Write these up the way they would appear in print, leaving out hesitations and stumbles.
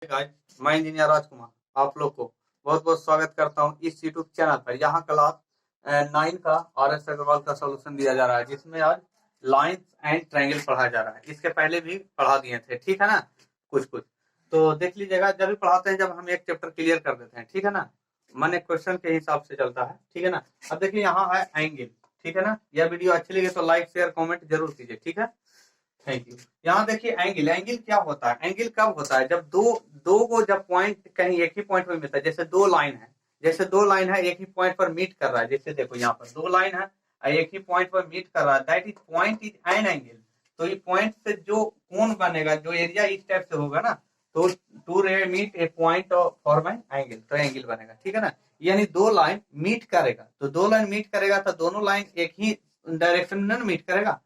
Guys, मैं engineer राजकुमार आप लोग को बहुत बहुत स्वागत करता हूं इस यूट्यूब चैनल पर। यहाँ क्लास 9 का RS अग्रवाल का सॉल्यूशन दिया जा रहा है, जिसमें आज लाइंस एंड ट्रायंगल पढ़ाया जा रहा है। इसके पहले भी पढ़ा दिए थे, ठीक है ना। कुछ कुछ तो देख लीजिएगा, जब भी पढ़ाते हैं जब हम एक चैप्टर क्लियर कर देते हैं, ठीक है ना। मैंने क्वेश्चन के हिसाब से चलता है, ठीक है ना। अब देखिए यहाँ है एंगल, ठीक है ना। यह वीडियो अच्छी लगी तो लाइक शेयर कॉमेंट जरूर कीजिए, ठीक है। Thank you. यहाँ देखिए एंगल, एंगल क्या होता है। एंगल कब होता है जब दो दो को जब पॉइंट कहीं एक ही पॉइंट पर मिलता है। जैसे दो लाइन है, एक ही पॉइंट पर मीट कर रहा है। जैसे देखो यहाँ पर दो लाइन है, एक ही पॉइंट पर मीट कर रहा है, that is point is an angle. तो ये पॉइंट से जो कोण बनेगा, जो एरिया इस टाइप से होगा ना, तो two ray meet a point form an angle, तो एंगल बनेगा, ठीक है ना। यानी दो लाइन मीट करेगा, तो दो लाइन मीट करेगा तो दोनों लाइन एक ही डायरेक्शन में मीट करेगा।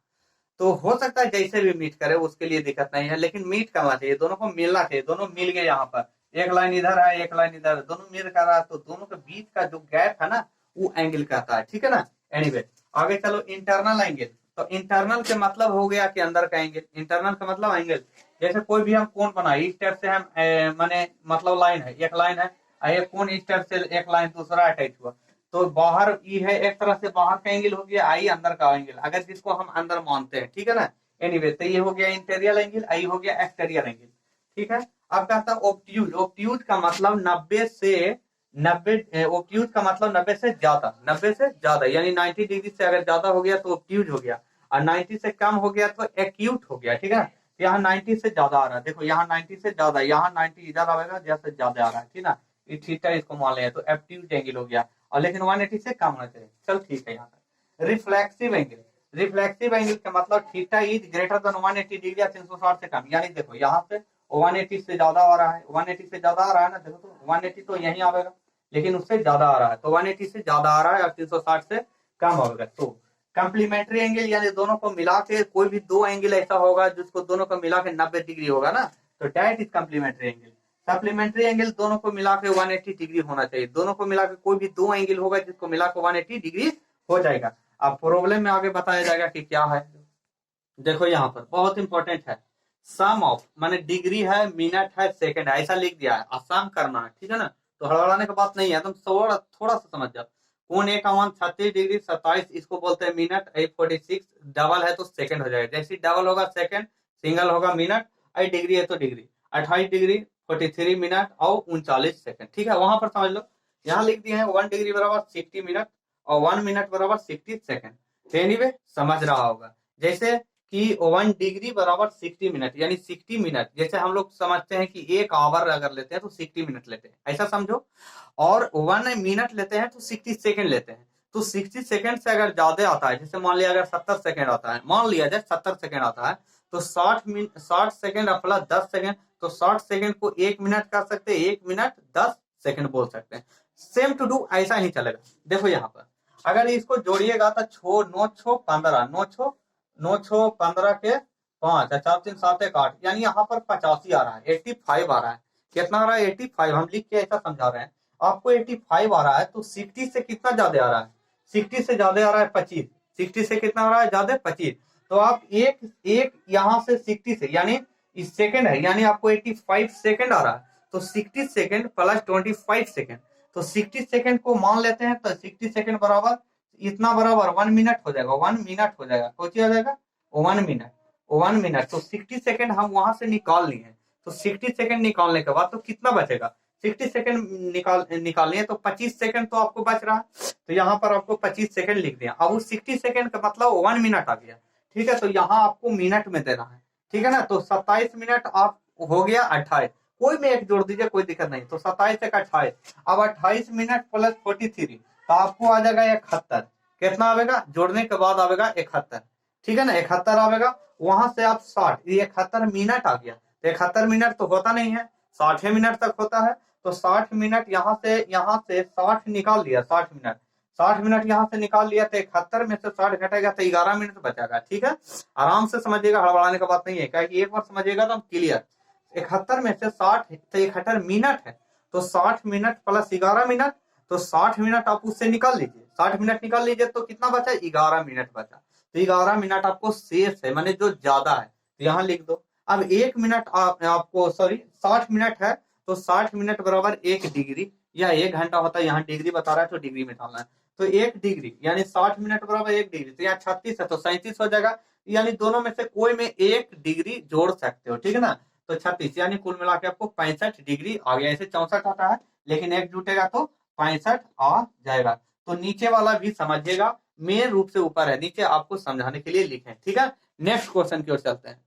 तो हो सकता है जैसे भी मीट करे उसके लिए दिक्कत नहीं है, लेकिन मीट करना चाहिए, दोनों को मिलना चाहिए। दोनों मिल गए, यहाँ पर एक लाइन इधर है एक लाइन इधर है, दोनों मिल कर रहा है, तो दोनों के बीच का जो गैप है ना वो एंगल कहता है, ठीक है ना। एनीवे आगे चलो, इंटरनल एंगल। तो इंटरनल के मतलब हो गया कि अंदर का एंगल। इंटरनल का मतलब एंगल, जैसे कोई भी हम कोण बनाए इस टाइप से, हम माने मतलब लाइन है, एक लाइन है, एक कोण इस टाइप से, एक लाइन दूसरा अटैच हुआ, तो बाहर ई है, एक तरह से बाहर का एंगल हो गया, आई अंदर का एंगल, अगर जिसको हम अंदर मानते हैं, ठीक है ना। एनीवे तो ये हो गया इंटीरियर एंगल, आई हो गया एक्सटीरियर एंगल, ठीक है। अब कहता है ऑब्ट्यूज। ऑब्ट्यूज का मतलब 90 ऑब्ट्यूज का मतलब 90 से ज्यादा, 90 से ज्यादा यानी 90 डिग्री से अगर ज्यादा हो गया तो ऑब्ट्यूज हो गया, और 90 से कम हो गया तो एक्यूट हो गया, ठीक है। यहाँ 90 से ज्यादा आ रहा है, देखो यहाँ 90 से ज्यादा, यहाँ 90 इधर आएगा जैसे ज्यादा आ रहा है, ठीक ना। ये थीटा इसको मान लिया, तो एब्ट्यूज एंगल हो गया, और लेकिन 180 से कम होना चाहिए। चल ठीक है। यहाँ पर रिफ्लेक्सिव एंगल, रिफ्लेक्सिव एंगल का मतलब theta is greater than 180 degree या 360 से कम। यानी देखो यहाँ से 180 से ज्यादा आ रहा है, 180 से ज्यादा आ रहा है ना, देखो तो 180 तो यही आएगा, लेकिन उससे ज्यादा आ रहा है, तो 180 से ज्यादा आ रहा है और 360 से कम होगा। तो कंप्लीमेंट्री एंगल यानी दोनों को मिला के कोई भी दो एंगल ऐसा होगा जिसको दोनों को मिला के 90 डिग्री होगा ना, तो that is complementary angle. Supplementary angle दोनों को मिला के 180 डिग्री होना चाहिए। दोनों को मिला के कोई भी दो एंगल होगा जिसको मिला के 180 डिग्री हो जाएगा। अब प्रॉब्लम में आगे बताया जाएगा कि क्या है। देखो यहाँ पर बहुत इंपॉर्टेंट है, सम ऑफ माने डिग्री है, मिनट है, सेकंड है, ऐसा लिख दिया है, आसान करना है, ठीक है ना। तो हड़बड़ाने की बात नहीं है, तुम थोड़ा थोड़ा सा समझ जाओ। कोण ए का मान 36 डिग्री 27, इसको बोलते हैं मिनट। 46 डबल है तो सेकंड हो जाएगा, जैसे डबल होगा सेकंड, सिंगल होगा मिनट। आई डिग्री है तो डिग्री, 28 डिग्री 43 मिनट और 39 सेकंड, ठीक है। वहां पर समझ लो, यहाँ लिख दिए हैं 1 डिग्री बराबर 60 मिनट और 1 मिनट बराबर 60 सेकंड। एनीवे समझ रहा होगा, जैसे कि 1 डिग्री बराबर 60 मिनट यानी 60 मिनट, जैसे हम लोग समझते हैं कि एक आवर अगर लेते हैं तो 60 मिनट लेते हैं, ऐसा समझो। और 1 मिनट लेते हैं तो 60 सेकंड लेते हैं, तो 60 सेकंड से अगर ज्यादा आता है, जैसे मान लिया अगर 70 सेकंड आता है, मान लिया जाए 70 सेकंड आता है, तो 60 सेकंड प्लस 10 सेकंड, तो 60 सेकंड को 1 मिनट कर सकते हैं, 1 मिनट 10 सेकंड बोल सकते हैं। सेम टू डू ऐसा ही चलेगा। देखो यहाँ पर अगर इसको जोड़िएगा तो 9 छो 15, 9 छो 15 के 5, 4 3 7 1 8, यानी यहाँ पर 85 आ रहा है, 85 आ रहा है। कितना आ रहा है? 85। हम लिख के ऐसा समझा रहे हैं, आपको 85 आ रहा है, तो 60 से कितना ज्यादा आ रहा है? 60 से ज्यादा आ रहा है 25। 60 से कितना आ रहा है ज्यादा? 25। तो आप एक एक यहाँ से 60 से यानी इस सेकंड है, यानी आपको 85 सेकंड आ रहा है, तो 60 सेकंड प्लस 25 सेकंड, तो 60 सेकंड को मान लेते हैं, तो 60 सेकंड बराबर इतना बराबर 1 मिनट हो जाएगा। 1 मिनट हो जाएगा, सोचिए आ जाएगा 1 मिनट, 1 मिनट। तो 60 सेकंड हम वहां से निकाल लिए हैं, तो 60 सेकंड निकालने के बाद तो कितना बचेगा? 60 सेकंड निकालने तो 25 सेकंड तो आपको बच रहा है, तो यहाँ पर आपको 25 सेकंड लिख दिया। अब उस 60 सेकंड का मतलब 1 मिनट आ गया, ठीक है। तो यहाँ आपको मिनट में देना है, ठीक है ना। तो 27 मिनट आप हो गया 28, कोई में एक जोड़ दीजिए, कोई दिक्कत नहीं। तो 27 एक 28, अब 28 मिनट प्लस 43, तो आपको आ जाएगा 71। कितना आवेगा? जोड़ने के बाद आवेगा 71, ठीक है ना। 71 आवेगा, वहां से आप 60, ये 71 मिनट आ गया। तो 71 मिनट तो होता नहीं है, 60 मिनट तक होता है, तो 60 मिनट यहाँ से 60 निकाल लिया, 60 मिनट, 60 मिनट यहाँ से निकाल लिया, तो 71 में से 60 घटेगा तो 11 मिनट बचेगा, ठीक है। आराम से समझिएगा, हड़बड़ाने का बात नहीं है, क्योंकि एक बार समझिएगा तो क्लियर। 71 में से 60, तो 71 मिनट है, तो 60 मिनट प्लस 11 मिनट, तो 60 मिनट आप उससे निकाल लीजिए, 60 मिनट निकाल लीजिए, तो कितना बचा? 11 मिनट बचा। तो 11 मिनट आपको शेष है, माने जो ज्यादा है, तो यहाँ लिख दो। अब 1 मिनट आपको सॉरी 60 मिनट है, तो 60 मिनट बराबर 1 डिग्री या 1 घंटा होता है। यहाँ डिग्री बता रहा है तो डिग्री में डालना है। तो 1 डिग्री यानी 60 मिनट बराबर 1 डिग्री, तो यहाँ 36 है तो 37 हो जाएगा। यानी दोनों में से कोई में 1 डिग्री जोड़ सकते हो, ठीक है ना। तो 36 यानी कुल मिला के आपको 65 डिग्री आ गया। ऐसे 64 आता है लेकिन 1 जुटेगा तो 65 आ जाएगा। तो नीचे वाला भी समझिएगा, मेन रूप से ऊपर है, नीचे आपको समझाने के लिए लिखे, ठीक है। नेक्स्ट क्वेश्चन की ओर चलते हैं।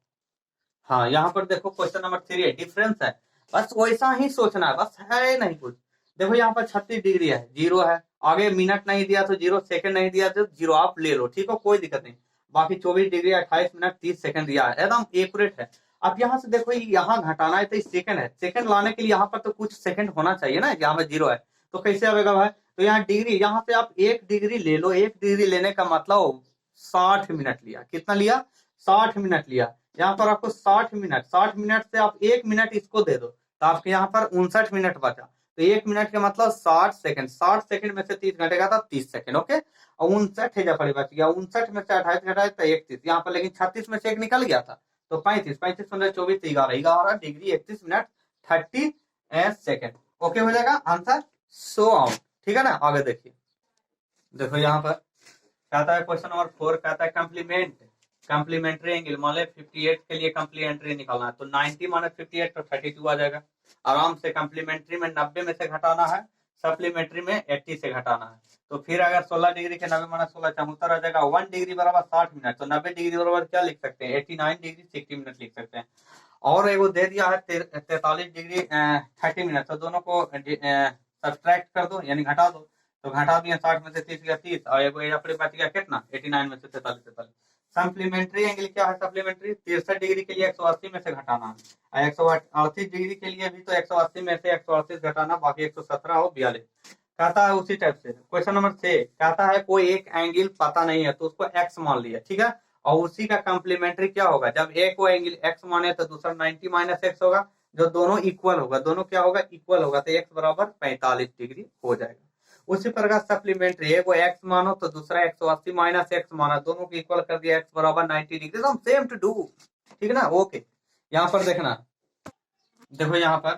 हाँ, यहाँ पर देखो क्वेश्चन नंबर 3 है, डिफरेंस है, बस वैसा ही सोचना है, बस है नहीं कुछ। देखो यहाँ पर 36 डिग्री है, 0 है, आगे मिनट नहीं दिया तो 0, सेकंड नहीं दिया तो 0, आप ले लो, ठीक है, कोई दिक्कत नहीं। बाकी 24 डिग्री 28 मिनट 30 सेकंड दिया है, एकदम एक्यूरेट है। अब यहाँ से देखो यहाँ घटाना है तो सेकंड है, सेकंड लाने के लिए यहाँ पर तो कुछ सेकंड होना चाहिए ना, यहाँ पर 0 है तो कैसे आएगा भाई। तो यहाँ डिग्री, यहाँ से आप 1 डिग्री ले लो, 1 डिग्री लेने का मतलब 60 मिनट लिया। कितना लिया? 60 मिनट लिया। यहाँ पर आपको 60 मिनट, 60 मिनट से आप 1 मिनट इसको दे दो तो आपके यहाँ पर 59 मिनट बचा। तो 1 मिनट का मतलब 60 सेकंड, 60 सेकंड में से 30 घटेगा तो 30 सेकंड, ओके। और 59 है बच गया, 59 में से 28 घटाए तो 31 यहाँ पर, लेकिन 36 में से 1 निकल गया था तो 35, 35 15 24 11 डिग्री 31 मिनट 30 सेकंड, ओके हो जाएगा आंसर। सो आउट, ठीक है ना। आगे देखिए, देखो यहाँ पर कहता है क्वेश्चन नंबर 4, कहता है कम्प्लीमेंट्री एंगल, मान लो 58 के लिए कम्प्लीमेंट्री निकालना है तो 90 माइनस 58 तो 32 आ जाएगा आराम से। कम्प्लीमेंट्री में 90 में से घटाना है, सप्लीमेंट्री में 80 से घटाना है। तो फिर अगर 16 डिग्री के 90 माइनस 16 74 आ जाएगा। 1 डिग्री बराबर 60 मिनट, तो 90 डिग्री बराबर क्या लिख सकते हैं, 89 डिग्री 60 मिनट लिख सकते हैं। और एगो दे दिया है 43 डिग्री 30 मिनट, तो दोनों को सब्सट्रैक्ट कर दो यानी घटा दो। तो घटा दिया 60 में से 30 गया 30 और एगो अपने बच गया कितना 89 में से 43। सप्लीमेंट्री एंगल क्या है, सप्लीमेंट्री 63 डिग्री के लिए 180 में से घटाना है, 138 डिग्री के लिए भी तो 180 में से 138 घटाना, बाकी 117 और 42। कहता है उसी टाइप से क्वेश्चन नंबर 6, कहता है कोई एक एंगल पता नहीं है तो उसको एक्स मान लिया, ठीक है। और उसी का कम्प्लीमेंट्री क्या होगा, जब एक को एंगल एक्स माने तो दूसरा 90 माइनस एक्स होगा, जो दोनों इक्वल होगा, दोनों क्या होगा इक्वल होगा, तो एक्स बराबर 45 डिग्री हो जाएगा। उसी प्रकार सप्लीमेंट्री, एक को एक्स मानो तो दूसरा 180 माइनस एक्स माना, दोनों को इक्वल कर दिया, एक्स बराबर 90 डिग्री, तो सेम टू डू, ठीक है ना, ओके। यहाँ पर देखना, देखो यहाँ पर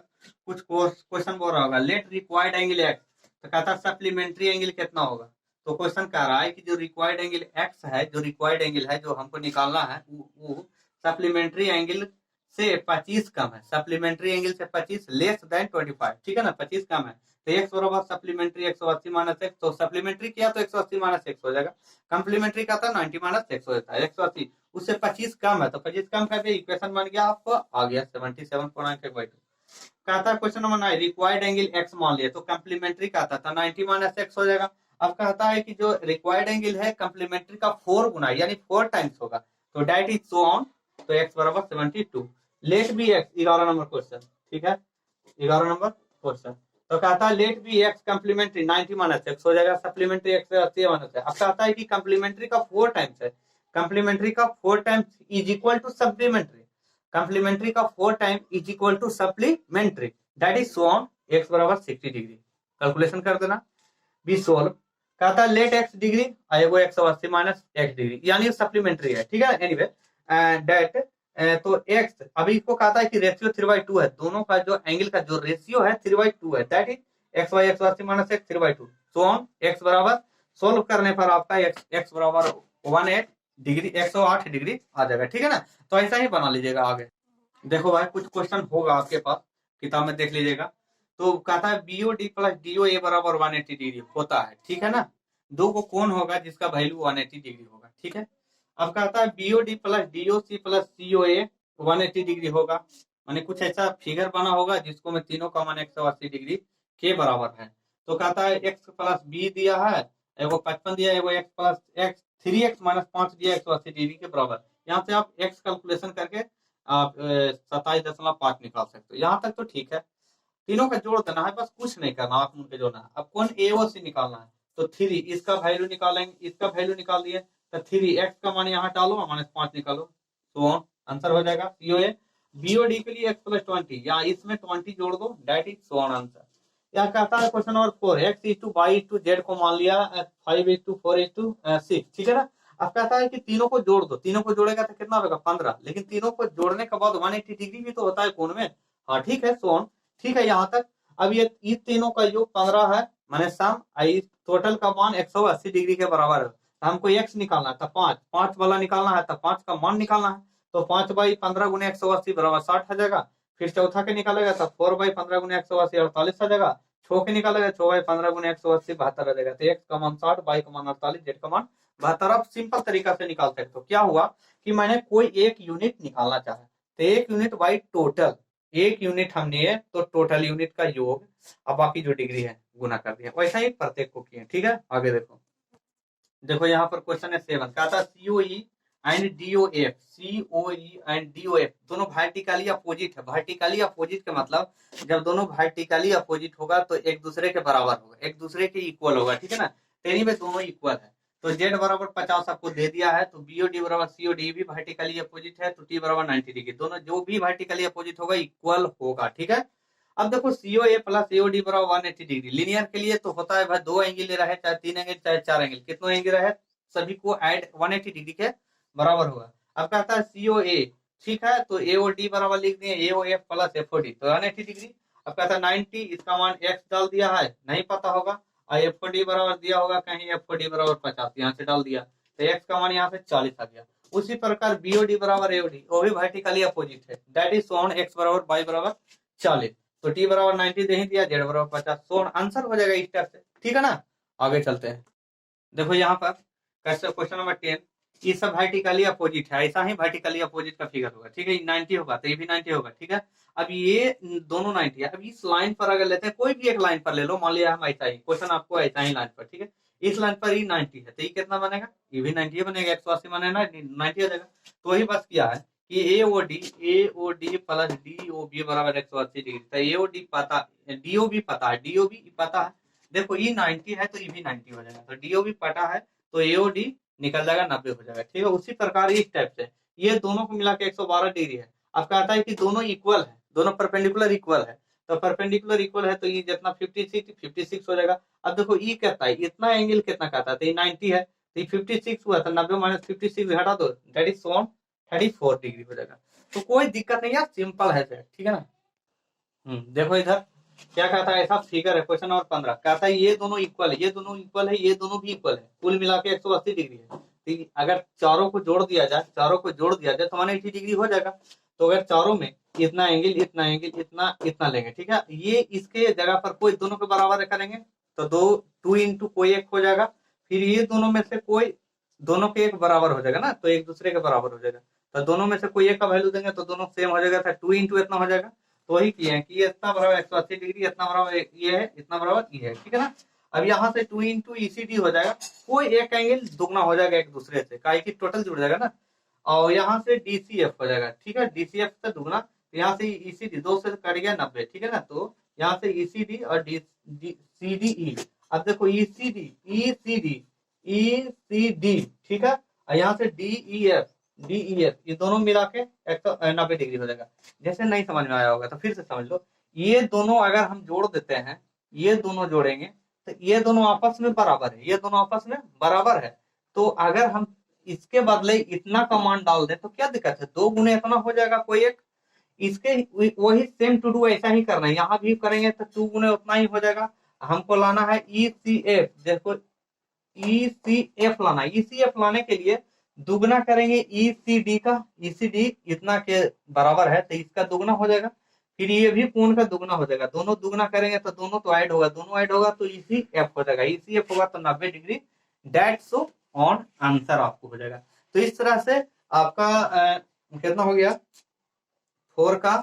कुछ क्वेश्चन बोल रहा होगा, लेट रिक्वायर्ड एंगल एक्स, तो कहता है सप्लीमेंट्री एंगल कितना होगा। तो क्वेश्चन कह रहा है कि जो रिक्वायर्ड एंगल एक्स है, जो रिक्वायर्ड एंगल है जो हमको निकालना है वो सप्लीमेंट्री एंगल से 25 कम है, सप्लीमेंट्री एंगल से 25 लेस देन 25, ठीक है ना, 25 कम है। तो एक्स बराबर सप्लीमेंट्री 180 माइनस एक्स, तो सप्लीमेंट्री किया तो 180 माइनस एक्स हो जाएगा, कम्प्लीमेंट्री का था 90 माइनस एक्स हो जाता है, 180 उससे 25 कम है तो 25 कम करके इक्वेशन बन गया आपको आ गया 77.5। कहता है question number 9, required angle x मान लिया तो कम्प्लीमेंट्री कहता था 90 माइनस एक्स हो जाएगा। अब कहता है कि जो रिक्वायर्ड एंगल है कम्प्लीमेंट्री का 4 गुना यानी 4 टाइम्स होगा, तो डेट इज सो ऑन, तो एक्स बराबर 72। Let be X, 11 number question, ठीक है, 11 नंबर क्वेश्चन। तो कहता है let be X complementary 90 minus X हो जाएगा, सप्लीमेंट्री एक्स 80 माइनस है। अब कहता है कि कम्प्लीमेंट्री का 4 टाइम्स है, कम्प्लीमेंट्री का 4 times is equal to supplementary, complementary का 4 time is equal to supplementary, that is so on, X बराबर 60 डिग्री। कैलकुलेशन कर देना, बी सोल्व। कहता है लेट एक्स डिग्री आएगा 180 माइनस एक्स डिग्री, यानी सप्लीमेंट्री है, ठीक है। एनीवे डेट तो एक्स, अभी इसको कहता है कि रेशियो 3/2 है, दोनों का जो एंगल का जो रेशियो है 3/2 है, that is x by 180 minus x 3/2, so on X बराबर, सोल्व करने पर आपका एक्स बराबर 18 डिग्री 108 डिग्री आ जाएगा, ठीक है ना। तो ऐसा ही बना लीजिएगा आगे। देखो भाई कुछ क्वेश्चन होगा आपके पास, किताब में देख लीजिएगा। तो कहता है बीओडी प्लस डीओ ए बराबर 180 डिग्री होता है, ठीक है ना। दो को कौन होगा जिसका वैल्यू 180 डिग्री होगा, ठीक है। अब कहता है BOD plus DOC plus COA 180 degree होगा, माने कुछ ऐसा फिगर बना होगा जिसको मैं तीनों का मान 180 डिग्री के बराबर है। तो कहता है एक्स प्लस बी दिया है, एगो 55 दिया, एगो x plus x 3x minus 5 दिया 180 डिग्री के बराबर। यहाँ से आप एक्स कैलकुलेशन करके आप 27.5 निकाल सकते हो, यहाँ तक तो ठीक है। तीनों का जोड़ देना है, बस कुछ नहीं करना, आप उनके जोड़ना है। अब कौन ए ओ सी निकालना है, तो 3 इसका वैल्यू निकालेंगे, इसका वैल्यू निकाल दिए तो 3x का मान यहाँ डालो माइनस 5 निकालो, तो आंसर हो जाएगा सीओए। बीओडी के लिए x प्लस 20 या इसमें 20 जोड़ दो, that is so on answer. यह कहता है question number 4, x is to Y to Z को मान लिया 5 इज टू 4 इज टू 6, ठीक है ना। अब कहता है कि तीनों को जोड़ दो, तीनों को जोड़ेगा तो कितना होगा 15, लेकिन तीनों को जोड़ने के बाद 180 डिग्री भी तो होता है कोण में, हाँ ठीक है, सो ऑन। ठीक है यहाँ तक। अब ये तीनों का योग 15 है, माने सम टोटल का मान 180 डिग्री के बराबर है। तो हमको x निकालना है, तो 5 वाला निकालना है, तो 5 का मान निकालना है। तो 5/15 गुने 180 बराबर 60 आ जाएगा। फिर चौथा के निकालेगा तो 4/15 गुने 180 48 आ जाएगा। 6 के निकालेगा 6/15 गुने 180 72 आ जाएगा। तो x का मान 60, y का मान 48, z का मान 72। अब सिंपल तरीका से निकाल सकते हो। क्या हुआ कि मैंने कोई एक यूनिट निकालना चाहा, तो एक यूनिट बाई टोटल, एक यूनिट हमने तो टोटल यूनिट का योग अब बाकी जो डिग्री है गुना कर दिया। वैसा ही प्रत्येक को किए। ठीक है, आगे देखो। देखो यहाँ पर क्वेश्चन है 7 का था COE and DOF. COE and DOF दोनों वर्टिकली अपोजिट है। वर्टिकली अपोजिट का मतलब जब दोनों वर्टिकली अपोजिट होगा तो एक दूसरे के बराबर होगा, एक दूसरे के इक्वल होगा। ठीक है ना, तेरी में दोनों इक्वल है। तो z बराबर 50 आपको दे दिया है, तो बीओडी बराबर सीओडी भी वर्टिकली अपोजिट है, तो t बराबर 90 डिग्री। दोनों जो भी वर्टिकली अपोजिट होगा इक्वल होगा। ठीक है, अब देखो सीओए प्लस एओडी बराबर 180 डिग्री। लीनियर के लिए तो होता है भाई 2 एंगल रहे, चाहे 3 एंगल चाहे 4 एंगल, कितने एंगल रहे सभी को ऐड 180 डिग्री के बराबर होगा। अब कहता है सीओए, ठीक है, तो एओडी बराबर लिख दिए एओएफ प्लस एफओडी, तो 180 डिग्री। अब कहता है 90, इसका मान एक्स डाल दिया है, नहीं पता होगा, और एफओडी बराबर दिया होगा कहीं, एफओडी बराबर 50, यहाँ से डाल दिया, तो एक्स का मान यहाँ से 40 आ गया। उसी प्रकार बीओडी बराबर एओडी, वो भी वर्टिकली अपोजिट है, दैट इज सोन एक्स बराबर वाई बराबर 40, तो टी बराबर 90 दे ही दिया, जेड बराबर 50, सोन आंसर हो जाएगा इस टाइप से। ठीक है ना, आगे चलते हैं। देखो यहाँ पर क्वेश्चन नंबर 10, ये सब वर्टिकली अपोजिट है, ऐसा ही वर्टिकली अपोजिट का फिगर होगा। ठीक है, 90 होगा तो ये भी 90 होगा। ठीक है, अब ये दोनों 90 है। अब इस लाइन पर अगर लेते हैं, कोई भी एक लाइन पर ले लो, मान लिया हम ऐसा ही क्वेश्चन आपको ऐसा ही लाइन पर, ठीक है, इस लाइन पर ही 90 है, तो ये कितना बनेगा, ये भी 90 बनेगा, 180 बनेगा, 90 आ जाएगा। तो वही बस किया है कि एओडी प्लस डीओबी बराबर 180 डिग्री। तो एओडी पता, डीओबी पता है, डीओबी पता है। देखो ये 90 है तो ये भी 90 हो जाएगा, तो डीओबी पता है तो एओडी निकल जाएगा, 90 हो जाएगा। ठीक है, उसी प्रकार इस टाइप से ये दोनों को मिला के 112 डिग्री है। अब कहता है कि दोनों इक्वल है, दोनों परपेंडिकुलर इक्वल है, तो परपेंडिकुलर इक्वल है तो ये जितना 56 हो जाएगा। अब देखो ये कहता है इतना एंगल कितना कहता है, तो ये 90 है, तो ये 56 हुआ, तो 90 माइनस 56 घटा दो, दैट इज 34 डिग्री हो जाएगा। तो कोई दिक्कत नहीं है, सिंपल है सर। ठीक है ना, देखो इधर क्या कहता है, ऐसा फिगर है क्वेश्चन नंबर 15, कहता है ये दोनों इक्वल है, ये दोनों इक्वल है, ये दोनों भी इक्वल है, कुल मिला के 180 डिग्री है। ठीक है, अगर चारों को जोड़ दिया जाए, चारों को जोड़ दिया जाए तो 180 डिग्री हो जाएगा। तो अगर चारों में इतना एंगल इतना एंगल इतना इतना लेंगे, ठीक है, ये इसके जगह पर कोई दोनों के बराबर करेंगे तो 2 इंटू कोई एक हो जाएगा, फिर ये दोनों में से कोई दोनों के एक बराबर हो जाएगा ना, तो एक दूसरे के बराबर हो जाएगा। तो दोनों में से कोई एक का वैल्यू देंगे तो दोनों सेम हो जाएगा, 2 इंटू इतना हो जाएगा। तो वही किए हैं कि ये इतना बराबर 180 डिग्री, इतना बराबर ये है, इतना बराबर ये है। ठीक है ना, अब यहाँ से 2 इंटू ईसीडी हो जाएगा, कोई एक एंगल दुगना हो जाएगा एक दूसरे से, काहे की टोटल जुड़ जाएगा ना, और यहाँ से डीसीएफ हो जाएगा। ठीक है, डीसीएफ से दुगना, तो यहाँ से ईसीडी 2 से कट गया 90। ठीक है ना, तो यहाँ से ईसीडी और सीडीई, अब देखो ईसीडी ईसीडी, ठीक है, और यहाँ से डीईएफ ये दोनों मिला के 190 डिग्री हो जाएगा। जैसे नहीं समझ में आया होगा तो फिर से समझ लो, ये दोनों अगर हम जोड़ देते हैं, ये दोनों जोड़ेंगे तो ये दोनों आपस में बराबर है, ये दोनों आपस में बराबर है। तो अगर हम इसके बदले इतना का मान डाल दें तो क्या दिक्कत है, 2 गुने इतना हो जाएगा कोई एक, इसके वही सेम टू डू ऐसा ही करना है, यहाँ भी करेंगे तो 2 गुने उतना ही हो जाएगा। हमको लाना है ईसीएफ, देखो ईसीएफ लाना है, ईसीएफ लाने के लिए दुगना करेंगे ईसीडी का, ईसीडी इतना के बराबर है तो इसका दुगना हो जाएगा, फिर ये भी कोण का दुगना हो जाएगा, दोनों दुगना करेंगे तो दोनों तो ऐड होगा, दोनों ऐड होगा तो ईसीएफ हो जाएगा, ईसीएफ होगा तो 90 डिग्री, दैट्स ऑन आंसर आपको हो जाएगा। तो इस तरह से आपका कितना हो गया, 4 का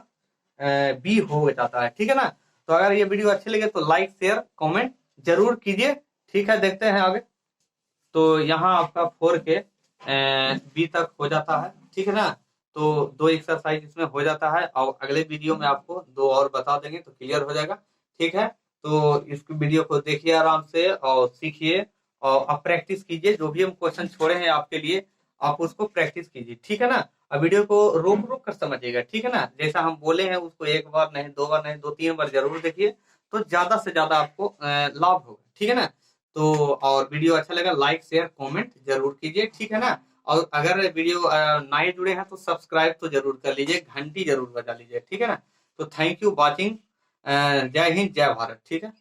बी हो जाता है। ठीक है ना, तो अगर ये वीडियो अच्छे लगे तो लाइक शेयर कमेंट जरूर कीजिए। ठीक है, देखते हैं आगे। तो यहाँ आपका 4 के बी तक हो जाता है। ठीक है ना, तो 2 एक्सरसाइज इसमें हो जाता है, और अगले वीडियो में आपको 2 और बता देंगे तो क्लियर हो जाएगा। ठीक है, तो इस वीडियो को देखिए आराम से और सीखिए, और आप प्रैक्टिस कीजिए, जो भी हम क्वेश्चन छोड़े हैं आपके लिए आप उसको प्रैक्टिस कीजिए। ठीक है ना, और वीडियो को रोक रोक कर समझिएगा। ठीक है ना, जैसा हम बोले हैं उसको 1 बार नहीं 2 बार नहीं 2-3 बार जरूर देखिए, तो ज्यादा से ज्यादा आपको लाभ होगा। ठीक है ना, तो और वीडियो अच्छा लगा लाइक शेयर कमेंट जरूर कीजिए। ठीक है ना, और अगर वीडियो नए जुड़े हैं तो सब्सक्राइब तो जरूर कर लीजिए, घंटी जरूर बजा लीजिए। ठीक है ना, तो थैंक यू वॉचिंग जय हिंद जय भारत। ठीक है।